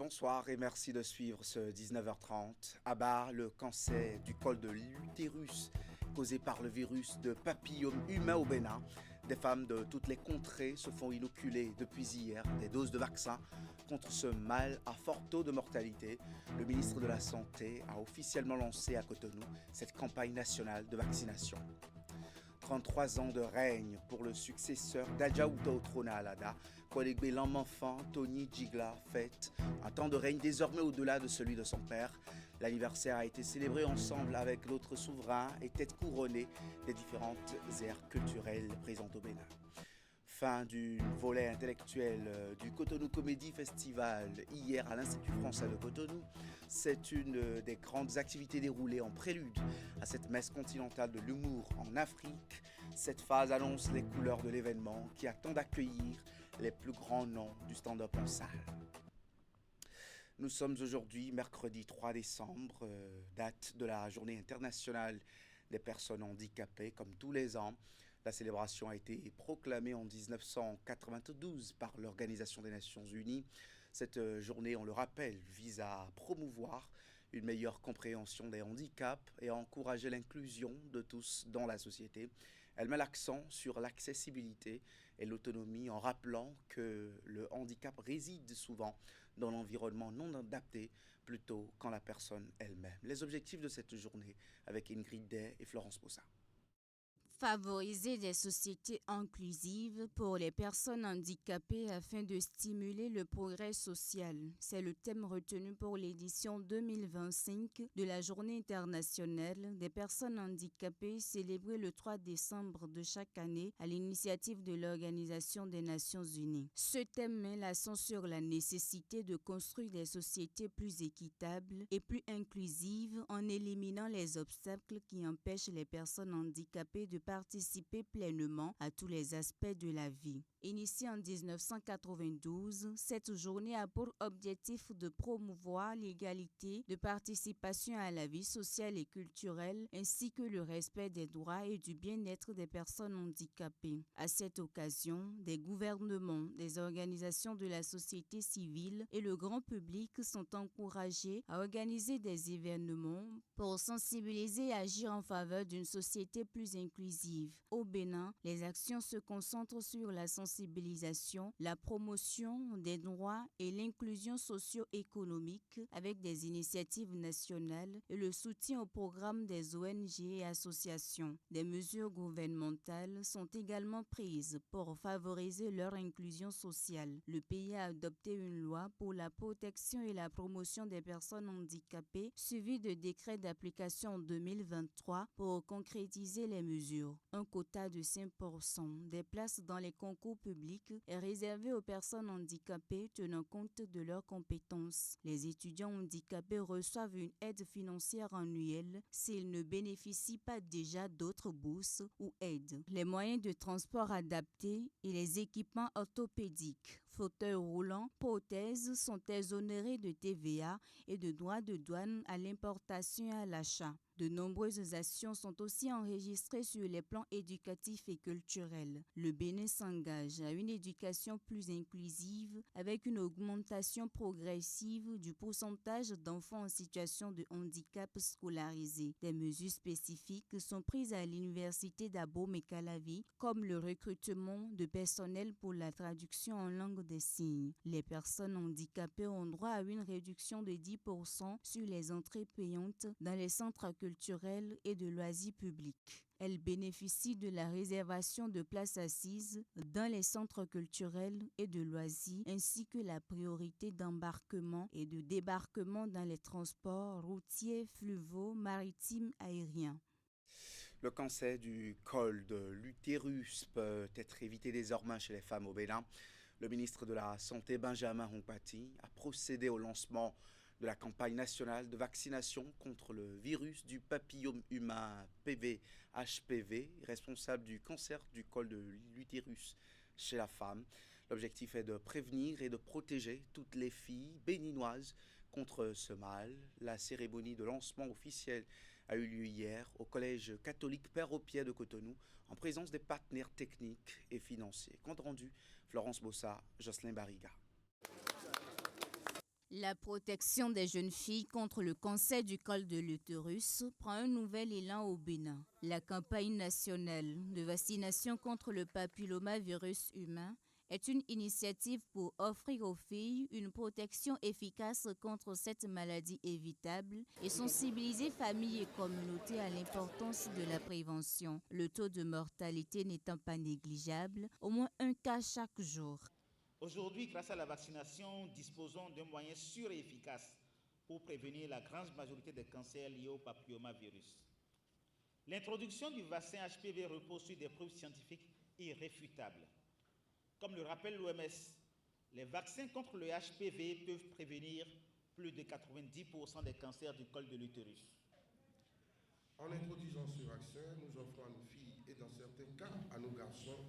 Bonsoir et merci de suivre ce 19h30. À bas, le cancer du col de l'utérus causé par le virus de papillome humain au Bénin. Des femmes de toutes les contrées se font inoculer depuis hier des doses de vaccins contre ce mal à fort taux de mortalité. Le ministre de la Santé a officiellement lancé à Cotonou cette campagne nationale de vaccination. 33 ans de règne pour le successeur d'Adjaouta au trône à Alada. Collègue l'enfant Tony Djigla fête un temps de règne désormais au-delà de celui de son père. L'anniversaire a été célébré ensemble avec l'autre souverain et tête couronnée des différentes aires culturelles présentes au Bénin. Fin du volet intellectuel du Cotonou Comedy Festival hier à l'Institut français de Cotonou. C'est une des grandes activités déroulées en prélude à cette messe continentale de l'humour en Afrique. Cette phase annonce les couleurs de l'événement qui attend d'accueillir les plus grands noms du stand-up en salle. Nous sommes aujourd'hui mercredi 3 décembre, date de la journée internationale des personnes handicapées, comme tous les ans. La célébration a été proclamée en 1992 par l'Organisation des Nations Unies. Cette journée, on le rappelle, vise à promouvoir une meilleure compréhension des handicaps et à encourager l'inclusion de tous dans la société. Elle met l'accent sur l'accessibilité et l'autonomie en rappelant que le handicap réside souvent dans l'environnement non adapté plutôt qu'en la personne elle-même. Les objectifs de cette journée avec Ingrid Day et Florence Bossa. Favoriser des sociétés inclusives pour les personnes handicapées afin de stimuler le progrès social. C'est le thème retenu pour l'édition 2025 de la Journée internationale des personnes handicapées célébrée le 3 décembre de chaque année à l'initiative de l'Organisation des Nations Unies. Ce thème met l'accent sur la nécessité de construire des sociétés plus équitables et plus inclusives en éliminant les obstacles qui empêchent les personnes handicapées de participer pleinement à tous les aspects de la vie. Initiée en 1992, cette journée a pour objectif de promouvoir l'égalité de participation à la vie sociale et culturelle ainsi que le respect des droits et du bien-être des personnes handicapées. À cette occasion, des gouvernements, des organisations de la société civile et le grand public sont encouragés à organiser des événements pour sensibiliser et agir en faveur d'une société plus inclusive. Au Bénin, les actions se concentrent sur la sensibilisation, la promotion des droits et l'inclusion socio-économique avec des initiatives nationales et le soutien au programme des ONG et associations. Des mesures gouvernementales sont également prises pour favoriser leur inclusion sociale. Le pays a adopté une loi pour la protection et la promotion des personnes handicapées, suivie de décrets d'application en 2023 pour concrétiser les mesures. Un quota de 5% des places dans les concours publics est réservé aux personnes handicapées tenant compte de leurs compétences. Les étudiants handicapés reçoivent une aide financière annuelle s'ils ne bénéficient pas déjà d'autres bourses ou aides. Les moyens de transport adaptés et les équipements orthopédiques, fauteuils roulants, prothèses sont exonérés de TVA et de droits de douane à l'importation et à l'achat. De nombreuses actions sont aussi enregistrées sur les plans éducatifs et culturels. Le Bénin s'engage à une éducation plus inclusive avec une augmentation progressive du pourcentage d'enfants en situation de handicap scolarisés. Des mesures spécifiques sont prises à l'université d'Abomey-Calavi, comme le recrutement de personnel pour la traduction en langue des signes. Les personnes handicapées ont droit à une réduction de 10% sur les entrées payantes dans les centres culturels et de loisirs publics. Elles bénéficient de la réservation de places assises dans les centres culturels et de loisirs ainsi que la priorité d'embarquement et de débarquement dans les transports routiers, fluviaux, maritimes, aériens. Le cancer du col de l'utérus peut être évité désormais chez les femmes au Bénin. Le ministre de la Santé, Benjamin Humphrey, a procédé au lancement de la campagne nationale de vaccination contre le virus du papillome humain PV-HPV, responsable du cancer du col de l'utérus chez la femme. L'objectif est de prévenir et de protéger toutes les filles béninoises contre ce mal. La cérémonie de lancement officiel a eu lieu hier au Collège catholique Père au Pied de Cotonou en présence des partenaires techniques et financiers. Compte rendu, Florence Bossa, Jocelyn Barriga. La protection des jeunes filles contre le cancer du col de l'utérus prend un nouvel élan au Bénin. La campagne nationale de vaccination contre le papillomavirus humain est une initiative pour offrir aux filles une protection efficace contre cette maladie évitable et sensibiliser familles et communautés à l'importance de la prévention. Le taux de mortalité n'étant pas négligeable, au moins un cas chaque jour. Aujourd'hui, grâce à la vaccination, disposons d'un moyen sûr et efficace pour prévenir la grande majorité des cancers liés au papillomavirus. L'introduction du vaccin HPV repose sur des preuves scientifiques irréfutables. Comme le rappelle l'OMS, les vaccins contre le HPV peuvent prévenir plus de 90% des cancers du col de l'utérus. En introduisant ce vaccin, nous offrons à nos filles et dans certains cas à nos garçons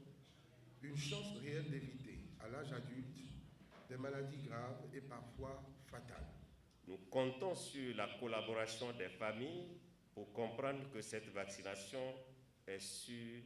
une chance réelle d'éviter, à l'âge adulte, des maladies graves et parfois fatales. Nous comptons sur la collaboration des familles pour comprendre que cette vaccination est sûre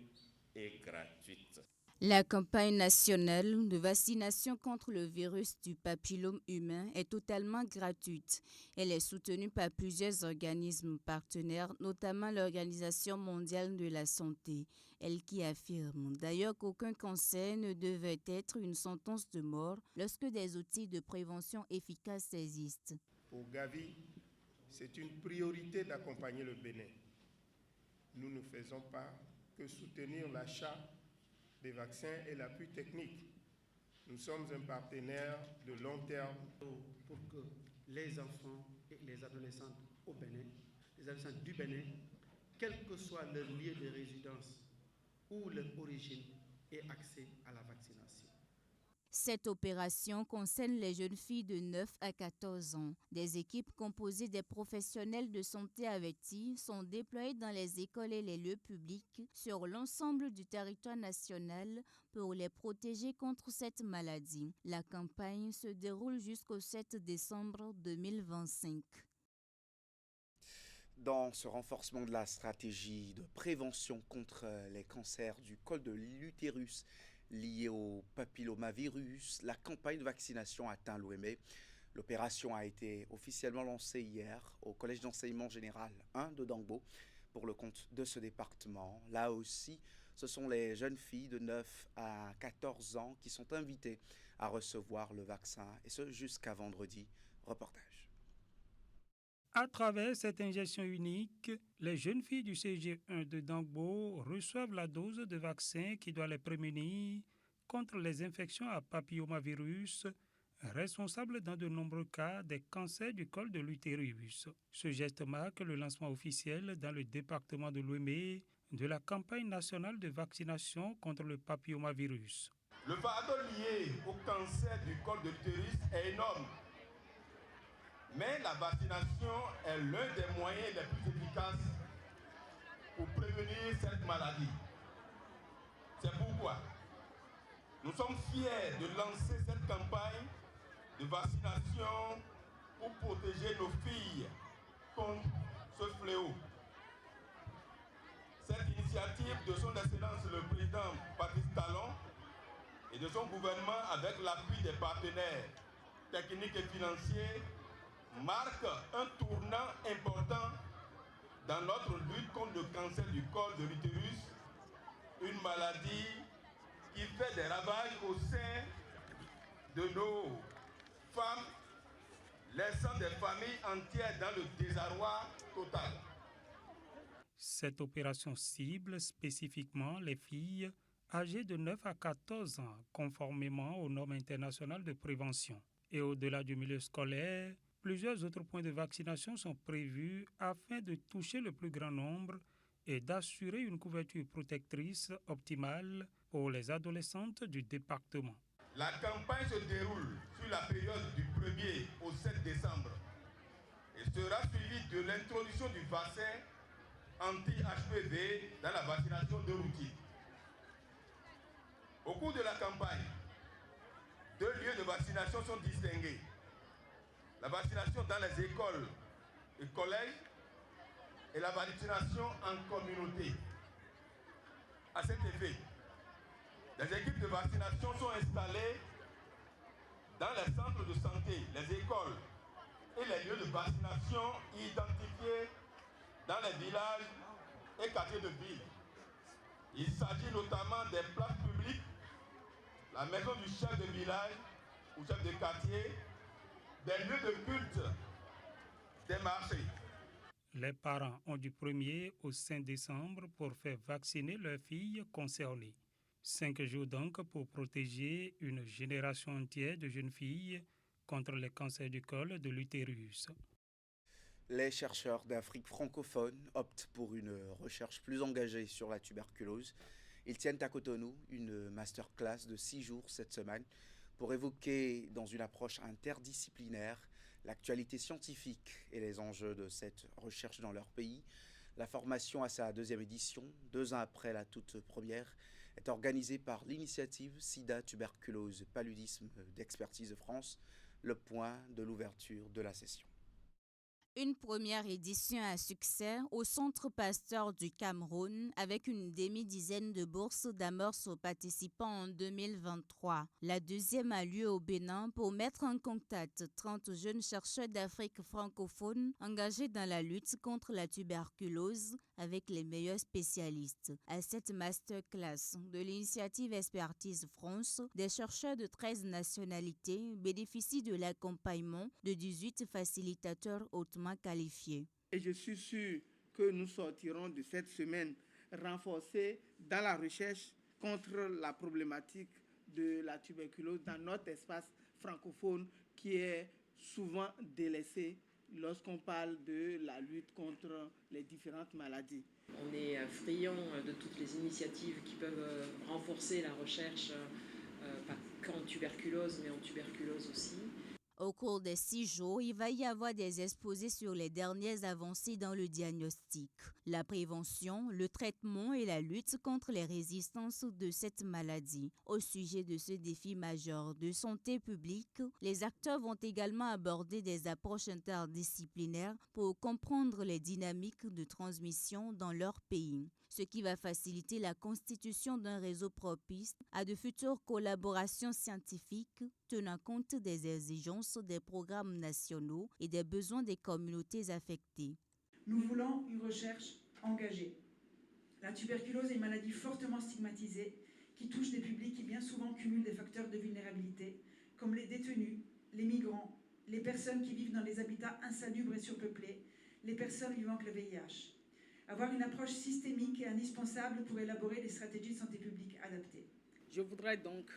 et gratuite. La campagne nationale de vaccination contre le virus du papillome humain est totalement gratuite. Elle est soutenue par plusieurs organismes partenaires, notamment l'Organisation mondiale de la santé. Elle qui affirme d'ailleurs qu'aucun cancer ne devait être une sentence de mort lorsque des outils de prévention efficaces existent. Pour Gavi, c'est une priorité d'accompagner le Bénin. Nous ne faisons pas que soutenir l'achat des vaccins et l'appui technique. Nous sommes un partenaire de long terme. Pour que les enfants et les adolescents au Bénin, les adolescents du Bénin, quel que soit leur lieu de résidence ou leur origine, aient accès à la vaccination. Cette opération concerne les jeunes filles de 9 à 14 ans. Des équipes composées des professionnels de santé avertis sont déployées dans les écoles et les lieux publics sur l'ensemble du territoire national pour les protéger contre cette maladie. La campagne se déroule jusqu'au 7 décembre 2025. Dans ce renforcement de la stratégie de prévention contre les cancers du col de l'utérus liés au papillomavirus, la campagne de vaccination atteint l'OMS. L'opération a été officiellement lancée hier au Collège d'enseignement général 1 de Dangbo pour le compte de ce département. Là aussi, ce sont les jeunes filles de 9 à 14 ans qui sont invitées à recevoir le vaccin, et ce jusqu'à vendredi. Reportage. À travers cette injection unique, les jeunes filles du CG1 de Dangbo reçoivent la dose de vaccin qui doit les prémunir contre les infections à papillomavirus, responsables dans de nombreux cas des cancers du col de l'utérus. Ce geste marque le lancement officiel dans le département de l'Ouémé de la campagne nationale de vaccination contre le papillomavirus. Le fardeau lié au cancer du col de l'utérus est énorme. Mais la vaccination est l'un des moyens les plus efficaces pour prévenir cette maladie. C'est pourquoi nous sommes fiers de lancer cette campagne de vaccination pour protéger nos filles contre ce fléau. Cette initiative de son Excellence le Président Patrice Talon et de son gouvernement avec l'appui des partenaires techniques et financiers marque un tournant important dans notre lutte contre le cancer du col de l'utérus, une maladie qui fait des ravages au sein de nos femmes, laissant des familles entières dans le désarroi total. Cette opération cible spécifiquement les filles âgées de 9 à 14 ans, conformément aux normes internationales de prévention. Et au-delà du milieu scolaire, plusieurs autres points de vaccination sont prévus afin de toucher le plus grand nombre et d'assurer une couverture protectrice optimale pour les adolescentes du département. La campagne se déroule sur la période du 1er au 7 décembre et sera suivie de l'introduction du vaccin anti-HPV dans la vaccination de routine. Au cours de la campagne, 2 lieux de vaccination sont distingués. La vaccination dans les écoles et collèges et la vaccination en communauté. À cet effet, les équipes de vaccination sont installées dans les centres de santé, les écoles et les lieux de vaccination identifiés dans les villages et quartiers de ville. Il s'agit notamment des places publiques, la maison du chef de village ou chef de quartier, des lieux de culte, des marchés. Les parents ont du 1er au 5 décembre pour faire vacciner leurs filles concernées. 5 jours donc pour protéger une génération entière de jeunes filles contre les cancers du col de l'utérus. Les chercheurs d'Afrique francophone optent pour une recherche plus engagée sur la tuberculose. Ils tiennent à Cotonou une masterclass de 6 jours cette semaine pour évoquer dans une approche interdisciplinaire l'actualité scientifique et les enjeux de cette recherche dans leur pays. La formation à sa 2e édition, 2 ans après la toute première, est organisée par l'initiative SIDA, tuberculose, paludisme d'expertise de France, le point de l'ouverture de la session. Une première édition à succès au Centre Pasteur du Cameroun avec une demi-dizaine de bourses d'amorce aux participants en 2023. La deuxième a lieu au Bénin pour mettre en contact 30 jeunes chercheurs d'Afrique francophone engagés dans la lutte contre la tuberculose avec les meilleurs spécialistes. À cette masterclass de l'initiative Expertise France, des chercheurs de 13 nationalités bénéficient de l'accompagnement de 18 facilitateurs hautement qualifiés. Et je suis sûr que nous sortirons de cette semaine renforcés dans la recherche contre la problématique de la tuberculose dans notre espace francophone qui est souvent délaissé lorsqu'on parle de la lutte contre les différentes maladies. On est friand de toutes les initiatives qui peuvent renforcer la recherche, pas qu'en tuberculose, mais en tuberculose aussi. Au cours des 6 jours, il va y avoir des exposés sur les dernières avancées dans le diagnostic, la prévention, le traitement et la lutte contre les résistances de cette maladie. Au sujet de ce défi majeur de santé publique, les acteurs vont également aborder des approches interdisciplinaires pour comprendre les dynamiques de transmission dans leur pays, ce qui va faciliter la constitution d'un réseau propice à de futures collaborations scientifiques tenant compte des exigences des programmes nationaux et des besoins des communautés affectées. Nous voulons une recherche engagée. La tuberculose est une maladie fortement stigmatisée qui touche des publics qui bien souvent cumulent des facteurs de vulnérabilité, comme les détenus, les migrants, les personnes qui vivent dans des habitats insalubres et surpeuplés, les personnes vivant avec le VIH. Avoir une approche systémique est indispensable pour élaborer des stratégies de santé publique adaptées. Je voudrais donc,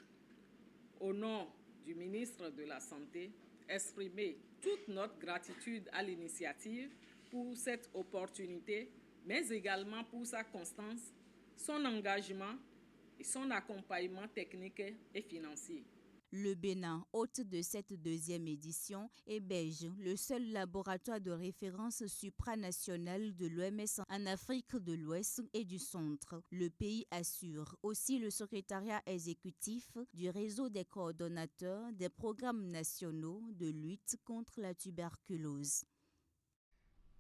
au nom du ministre de la Santé, exprimer toute notre gratitude à l'initiative pour cette opportunité, mais également pour sa constance, son engagement et son accompagnement technique et financier. Le Bénin, hôte de cette 2e édition, héberge le seul laboratoire de référence supranational de l'OMS en Afrique de l'Ouest et du Centre. Le pays assure aussi le secrétariat exécutif du réseau des coordonnateurs des programmes nationaux de lutte contre la tuberculose.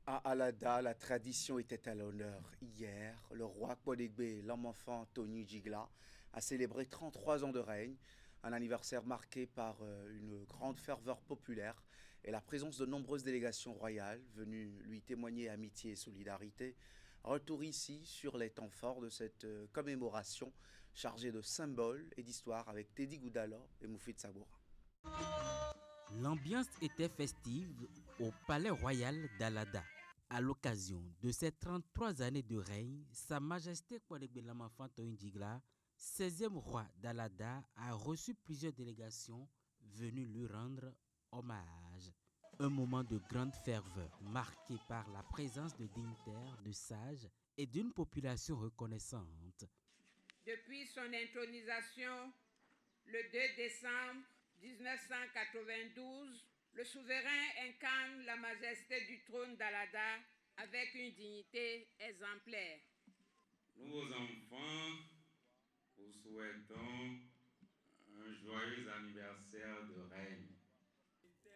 À Alada, la tradition était à l'honneur. Hier, le roi Kodegbe, l'homme-enfant Tony Jigla, a célébré 33 ans de règne. Un anniversaire marqué par une grande ferveur populaire et la présence de nombreuses délégations royales venues lui témoigner amitié et solidarité. Retour ici sur les temps forts de cette commémoration chargée de symboles et d'histoire avec Teddy Goudalo et Moufid Saboura. L'ambiance était festive au palais royal d'Alada. À l'occasion de ses 33 années de règne, Sa Majesté Kodegbe l'homme-enfant Tony Jigla, 16e roi d'Alada, a reçu plusieurs délégations venues lui rendre hommage. Un moment de grande ferveur marqué par la présence de dignitaires, de sages et d'une population reconnaissante. Depuis son intronisation le 2 décembre 1992, le souverain incarne la majesté du trône d'Alada avec une dignité exemplaire. Nous, enfants, vous souhaitons un joyeux anniversaire de règne.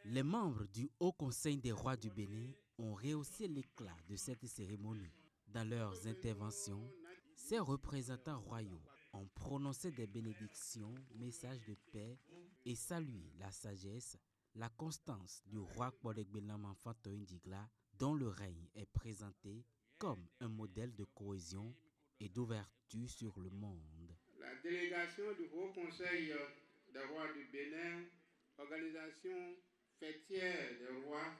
Les membres du Haut Conseil des rois du Bénin ont rehaussé l'éclat de cette cérémonie. Dans leurs interventions, ces représentants royaux ont prononcé des bénédictions, messages de paix et salué la sagesse, la constance du roi Kpodegbelam Fanto Indigla, dont le règne est présenté comme un modèle de cohésion et d'ouverture sur le monde. La délégation du Haut Conseil des rois du Bénin, organisation fêtière des rois,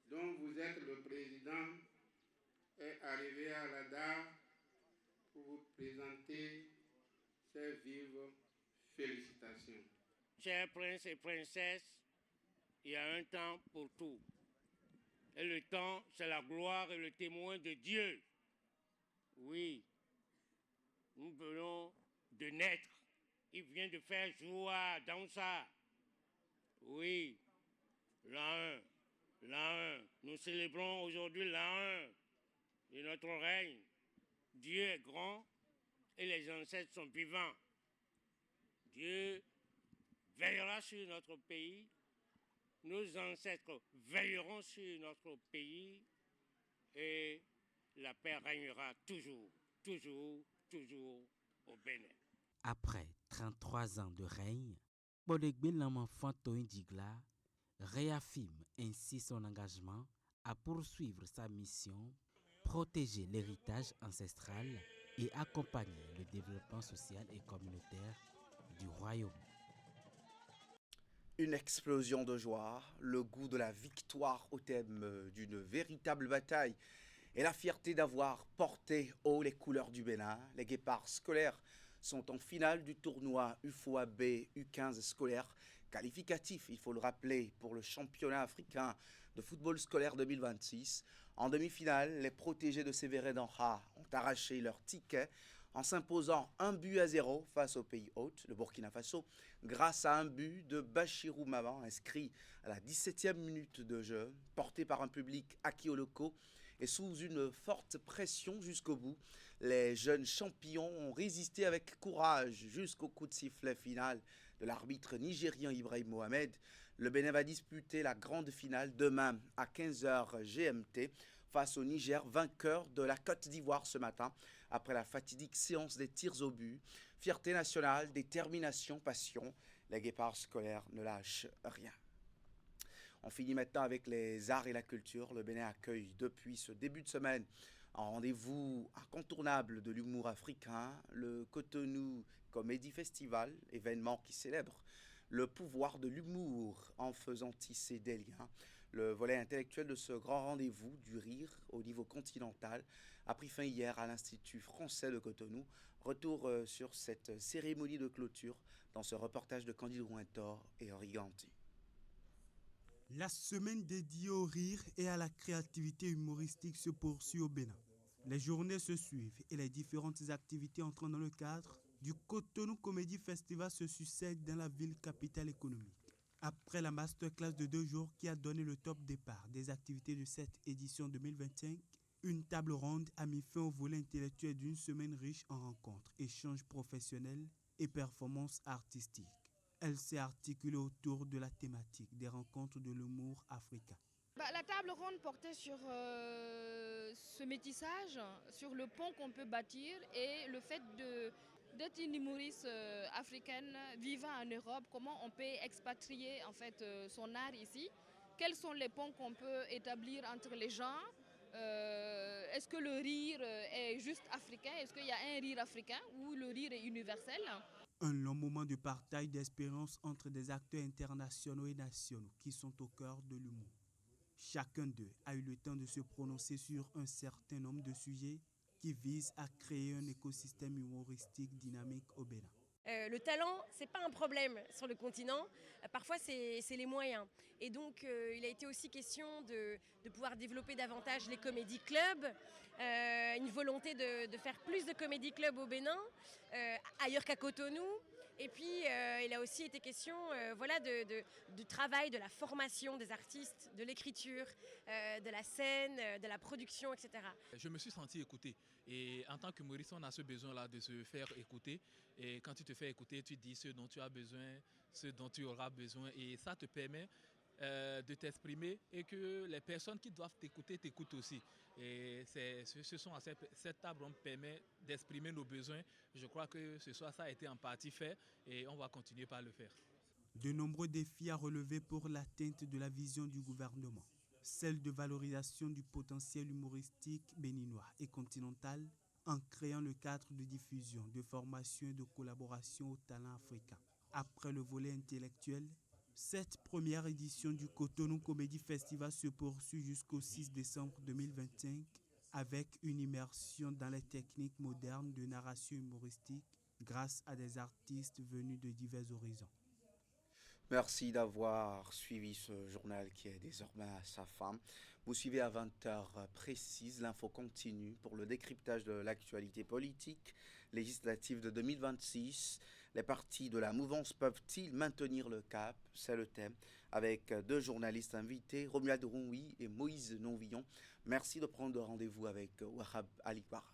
dont vous êtes le président, est arrivée à Alada pour vous présenter ses vives félicitations. Chers princes et princesses, il y a un temps pour tout. Et le temps, c'est la gloire et le témoin de Dieu. Oui, nous venons de naître. Il vient de faire joie dans ça. Oui, l'an 1. Nous célébrons aujourd'hui l'an 1 de notre règne. Dieu est grand et les ancêtres sont vivants. Dieu veillera sur notre pays. Nos ancêtres veilleront sur notre pays et la paix régnera toujours, toujours, toujours au Bénin. Après 33 ans de règne, Kpodegbelam Fanto Indigla réaffirme ainsi son engagement à poursuivre sa mission, protéger l'héritage ancestral et accompagner le développement social et communautaire du royaume. Une explosion de joie, le goût de la victoire au thème d'une véritable bataille et la fierté d'avoir porté haut les couleurs du Bénin. Les guépards scolaires sont en finale du tournoi UFOAB U15 scolaire qualificatif, il faut le rappeler, pour le championnat africain de football scolaire 2026. En demi-finale, les protégés de Sévérin d'Anha ont arraché leur ticket en s'imposant 1-0 face au pays hôte, le Burkina Faso, grâce à un but de Bachirou Maman, inscrit à la 17e minute de jeu, porté par un public acquis aux locaux et sous une forte pression jusqu'au bout. Les jeunes champions ont résisté avec courage jusqu'au coup de sifflet final de l'arbitre nigérien Ibrahim Mohamed. Le Bénin va disputer la grande finale demain à 15h GMT face au Niger, vainqueur de la Côte d'Ivoire ce matin, après la fatidique séance des tirs au but. Fierté nationale, détermination, passion, les guépards scolaires ne lâchent rien. On finit maintenant avec les arts et la culture. Le Bénin accueille depuis ce début de semaine un rendez-vous incontournable de l'humour africain, le Cotonou Comedy Festival, événement qui célèbre le pouvoir de l'humour en faisant tisser des liens. Le volet intellectuel de ce grand rendez-vous du rire au niveau continental a pris fin hier à l'Institut français de Cotonou. Retour sur cette cérémonie de clôture dans ce reportage de Candide Rouentor et Henri Ganti. La semaine dédiée au rire et à la créativité humoristique se poursuit au Bénin. Les journées se suivent et les différentes activités entrant dans le cadre du Cotonou Comedy Festival se succèdent dans la ville capitale économique. Après la masterclass de 2 jours qui a donné le top départ des activités de cette édition 2025, une table ronde a mis fin au volet intellectuel d'une semaine riche en rencontres, échanges professionnels et performances artistiques. Elle s'est articulée autour de la thématique des rencontres de l'humour africain. La table ronde portait sur ce métissage, sur le pont qu'on peut bâtir et le fait d'être une humoriste africaine vivant en Europe, comment on peut expatrier en fait son art ici, quels sont les ponts qu'on peut établir entre les gens, est-ce que le rire est juste africain, est-ce qu'il y a un rire africain ou le rire est universel? Un long moment de partage d'expériences entre des acteurs internationaux et nationaux qui sont au cœur de l'humour. Chacun d'eux a eu le temps de se prononcer sur un certain nombre de sujets qui visent à créer un écosystème humoristique dynamique au Bénin. Le talent, ce n'est pas un problème sur le continent, parfois c'est les moyens. Et donc il a été aussi question de pouvoir développer davantage les comédie clubs, une volonté de faire plus de comédie clubs au Bénin, ailleurs qu'à Cotonou. Et puis il a aussi été question du travail, de la formation des artistes, de l'écriture, de la scène, de la production, etc. Je me suis senti écouté. Et en tant qu'humoriste, on a ce besoin-là de se faire écouter. Et quand tu te fais écouter, tu dis ce dont tu as besoin, ce dont tu auras besoin. Et ça te permet de t'exprimer et que les personnes qui doivent t'écouter t'écoutent aussi. Et cette table ronde permet d'exprimer nos besoins. Je crois que ce soir, ça a été en partie fait et on va continuer par le faire. De nombreux défis à relever pour l'atteinte de la vision du gouvernement. Celle de valorisation du potentiel humoristique béninois et continental en créant le cadre de diffusion, de formation et de collaboration aux talents africains. Après le volet intellectuel, cette première édition du Cotonou Comedy Festival se poursuit jusqu'au 6 décembre 2025 avec une immersion dans les techniques modernes de narration humoristique grâce à des artistes venus de divers horizons. Merci d'avoir suivi ce journal qui est désormais à sa fin. Vous suivez à 20h précise l'info continue pour le décryptage de l'actualité politique législative de 2026. Les partis de la mouvance peuvent-ils maintenir le cap? C'est le thème avec deux journalistes invités, Romuald Roui et Moïse Nonvillon. Merci de prendre rendez-vous avec Wahab Alikwara.